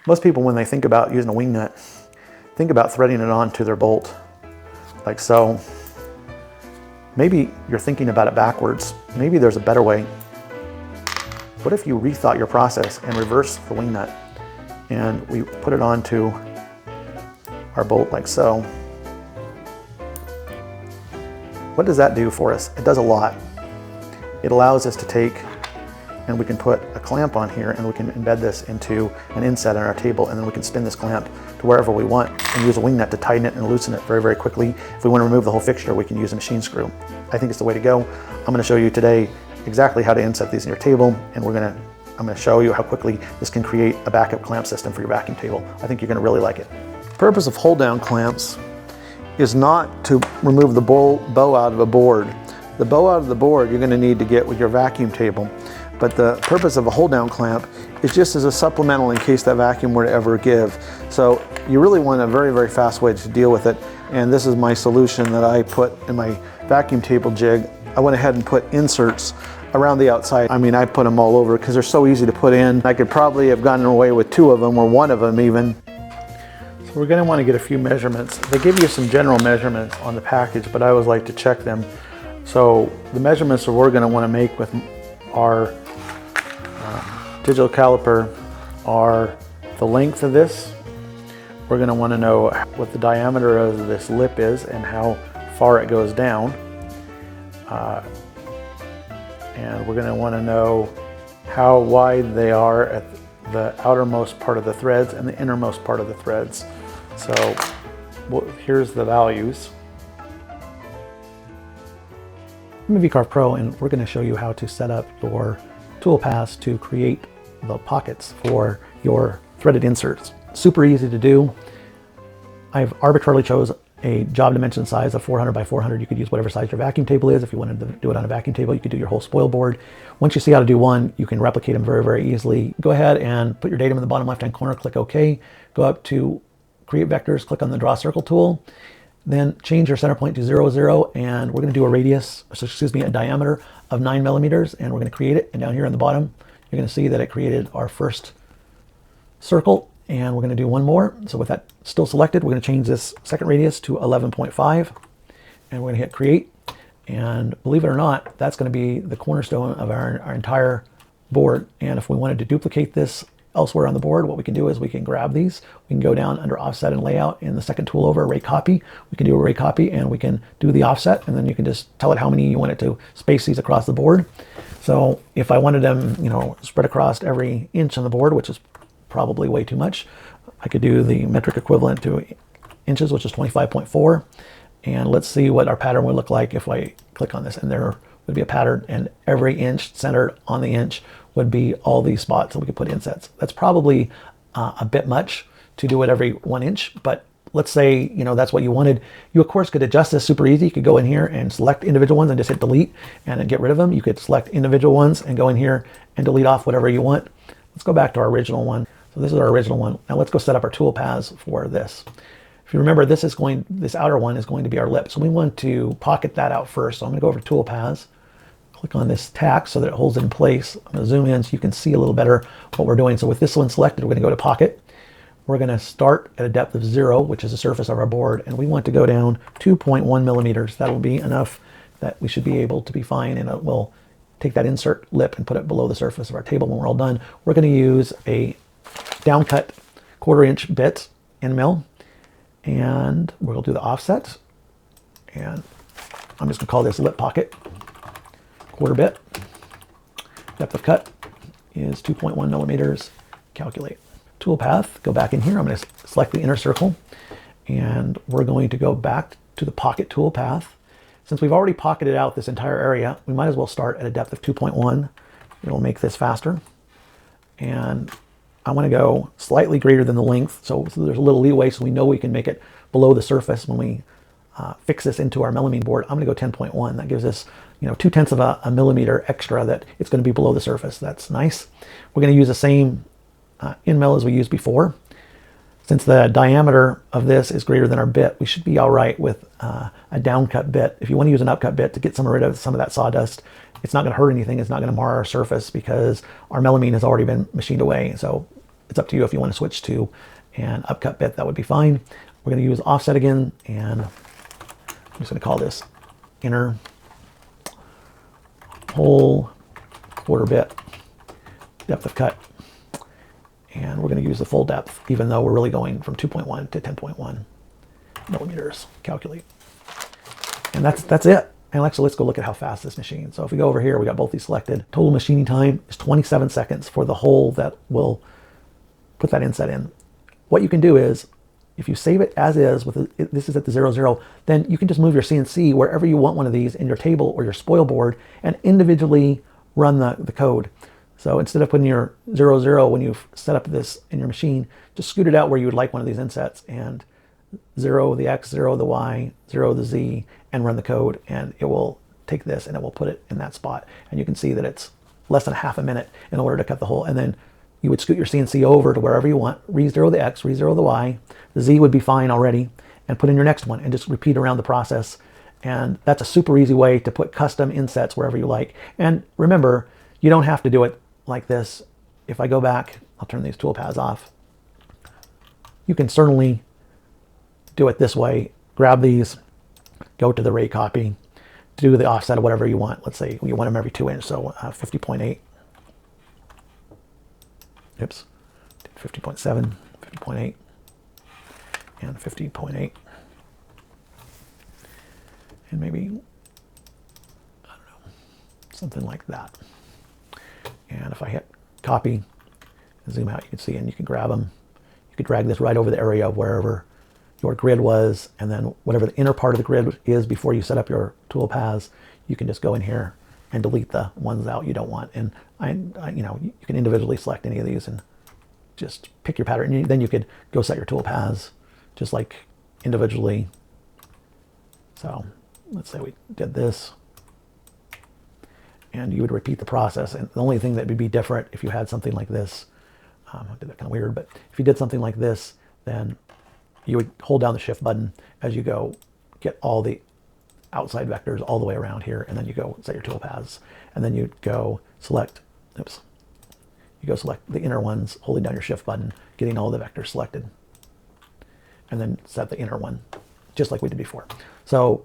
Most people, when they think about using a wing nut, think about threading it onto their bolt, like so. Maybe you're thinking about it backwards. Maybe there's a better way. What if you rethought your process and reversed the wing nut, and we put it onto our bolt like so? What does that do for us? It does a lot. It allows us to take, and we can put a clamp on here, and we can embed this into an inset on our table, and then we can spin this clamp to wherever we want and use a wing nut to tighten it and loosen it very, very quickly. If we want to remove the whole fixture, we can use a machine screw. I think it's the way to go. I'm going to show you today exactly how to inset these in your table, and I'm going to show you how quickly this can create a backup clamp system for your vacuum table. I think you're going to really like it. The purpose of hold down clamps is not to remove the bow out of a board. The bow out of the board you're going to need to get with your vacuum table, but the purpose of a hold down clamp is just as a supplemental in case that vacuum were to ever give. So you really want a very, very fast way to deal with it, and this is my solution that I put in my vacuum table jig. I went ahead and put inserts around the outside. I mean, I put them all over because they're so easy to put in. I could probably have gotten away with 2 of them or 1 of them even. So we're going to want to get a few measurements. They give you some general measurements on the package, but I always like to check them. So the measurements that we're going to want to make with our digital caliper are the length of this. We're going to want to know what the diameter of this lip is and how far it goes down. And we're going to want to know how wide they are at the outermost part of the threads and the innermost part of the threads. So here's the values. I'm a VCarve Pro, and we're going to show you how to set up your toolpaths to create the pockets for your threaded inserts. Super easy to do. I've arbitrarily chose a job dimension size of 400 by 400. You could use whatever size your vacuum table is. If you wanted to do it on a vacuum table, you could do your whole Spoilboard. Once you see how to do one, you can replicate them very, very easily. Go ahead and put your datum in the bottom left-hand corner, click OK. Go up to Create Vectors, click on the Draw Circle tool. Then change your center point to 0, 0, and we're going to do a radius, a diameter of 9 millimeters, and we're going to create it. And down here on the bottom, you're going to see that it created our first circle, and we're going to do one more. So with that still selected, we're going to change this second radius to 11.5, and we're going to hit Create. And believe it or not, that's going to be the cornerstone of our entire board. And if we wanted to duplicate this elsewhere on the board, what we can do is we can grab these. We can go down under Offset and Layout in the second tool over, Array Copy. We can do Array Copy, and we can do the offset, and then you can just tell it how many you want it to space these across the board. So if I wanted them, spread across every inch on the board, which is probably way too much, I could do the metric equivalent to inches, which is 25.4. And let's see what our pattern would look like if I click on this, and there would be a pattern, and every inch centered on the inch would be all these spots that we could put insets. That's probably a bit much to do it every 1 inch, but let's say that's what you wanted. You of course could adjust this super easy. You could go in here and select individual ones and just hit delete and then get rid of them. You could select individual ones and go in here and delete off whatever you want. Let's go back to our original one. So this is our original one. Now let's go set up our tool paths for this. If you remember, this outer one is going to be our lip. So we want to pocket that out first. So I'm going to go over to tool paths. Click on this tack so that it holds it in place. I'm going to zoom in so you can see a little better what we're doing. So with this one selected, we're going to go to Pocket. We're going to start at a depth of 0, which is the surface of our board, and we want to go down 2.1 millimeters. That'll be enough that we should be able to be fine, and it will take that insert lip and put it below the surface of our table when we're all done. We're going to use a downcut 1/4 inch bit in mill, and we'll do the offset, and I'm just going to call this lip pocket. 1/4 bit. Depth of cut is 2.1 millimeters. Calculate. Toolpath, go back in here. I'm going to select the inner circle, and we're going to go back to the pocket toolpath. Since we've already pocketed out this entire area, we might as well start at a depth of 2.1. It'll make this faster. And I want to go slightly greater than the length, so there's a little leeway so we know we can make it below the surface when we fix this into our melamine board. I'm going to go 10.1. That gives us 0.2 of a millimeter extra that it's going to be below the surface. That's nice. We're going to use the same in mill as we used before. Since the diameter of this is greater than our bit, we should be all right with a downcut bit. If you want to use an upcut bit to get rid of some of that sawdust, it's not going to hurt anything. It's not going to mar our surface because our melamine has already been machined away. So it's up to you if you want to switch to an upcut bit, that would be fine. We're going to use offset again, and I'm just going to call this inner hole quarter bit depth of cut. And we're going to use the full depth, even though we're really going from 2.1 to 10.1 millimeters. Calculate. And that's it. And actually, let's go look at how fast this machine. So if we go over here, we got both these selected. Total machining time is 27 seconds for the hole that will put that inset in. What you can do is, if you save it as is, this is at the 0, then you can just move your CNC wherever you want one of these in your table or your spoil board and individually run the code. So instead of putting your 0 when you've set up this in your machine, just scoot it out where you would like one of these insets and 0 the X, 0 the Y, 0 the Z, and run the code, and it will take this and it will put it in that spot. And you can see that it's less than half a minute in order to cut the hole. And then you would scoot your CNC over to wherever you want, re-0 the X, re-0 the Y, the Z would be fine already, and put in your next one and just repeat around the process. And that's a super easy way to put custom insets wherever you like. And remember, you don't have to do it like this. If I go back, I'll turn these toolpaths off. You can certainly do it this way. Grab these, go to the rate copy, do the offset of whatever you want. Let's say you want them every 2 inch, so 50.8. Oops, 50.7, 50.8, and 50.8. And maybe, I don't know, something like that. And if I hit copy and zoom out, you can see, and you can grab them. You could drag this right over the area of wherever your grid was, and then whatever the inner part of the grid is before you set up your tool paths, you can just go in here and delete the ones out you don't want. And you know, you can individually select any of these and just pick your pattern. And then you could go set your tool paths just like individually. So let's say we did this, and you would repeat the process. And the only thing that would be different if you had something like this, I did that kind of weird, but if you did something like this, then you would hold down the shift button as you go get all the outside vectors all the way around here, and then you go set your tool paths, and then you go select, oops, you go select the inner ones, holding down your shift button, getting all the vectors selected, and then set the inner one, just like we did before. So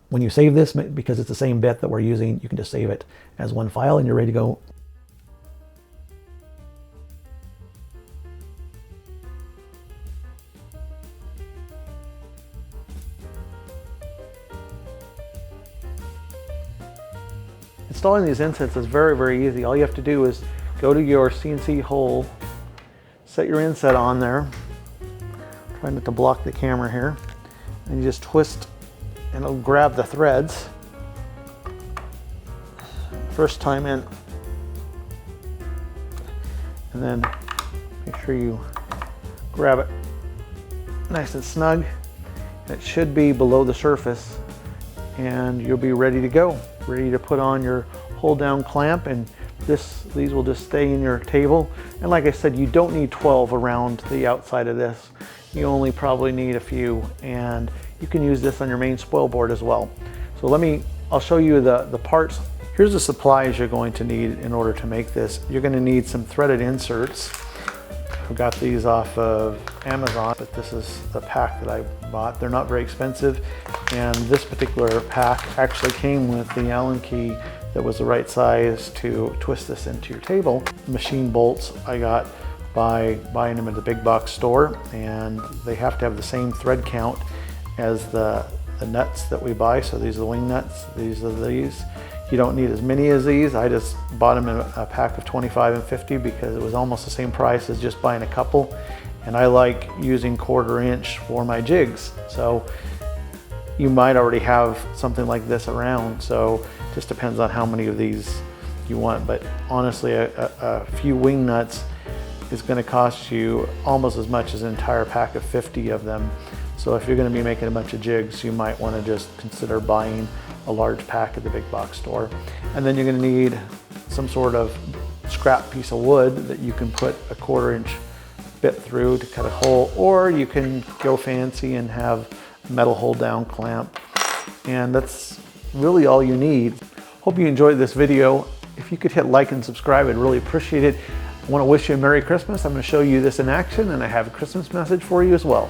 when you save this, because it's the same bit that we're using, you can just save it as one file and you're ready to go. Installing these insets is very, very easy. All you have to do is go to your CNC hole, set your inset on there, try not to block the camera here, and you just twist and it'll grab the threads. First time in, and then make sure you grab it nice and snug. It should be below the surface, and you'll be ready to go. Ready to put on your hold down clamp, and these will just stay in your table. And like I said, you don't need 12 around the outside of this. You only probably need a few, and you can use this on your main spoil board as well. So I'll show you the parts. Here's the supplies you're going to need in order to make this. You're going to need some threaded inserts. I got these off of Amazon, but this is the pack that I bought. They're not very expensive, and this particular pack actually came with the Allen key that was the right size to twist this into your table. Machine bolts I got by buying them at the big box store, and they have to have the same thread count as the nuts that we buy. So these are the wing nuts, these are these. You don't need as many as these. I just bought them in a pack of 25 and 50 because it was almost the same price as just buying a couple. And I like using 1/4 inch for my jigs. So you might already have something like this around. So it just depends on how many of these you want. But honestly, a few wing nuts is going to cost you almost as much as an entire pack of 50 of them. So if you're going to be making a bunch of jigs, you might want to just consider buying a large pack at the big box store. And then you're going to need some sort of scrap piece of wood that you can put a 1/4 inch bit through to cut a hole, or you can go fancy and have a metal hold down clamp. And that's really all you need. Hope you enjoyed this video. If you could hit like and subscribe, I'd really appreciate it. I want to wish you a Merry Christmas. I'm going to show you this in action, and I have a Christmas message for you as well.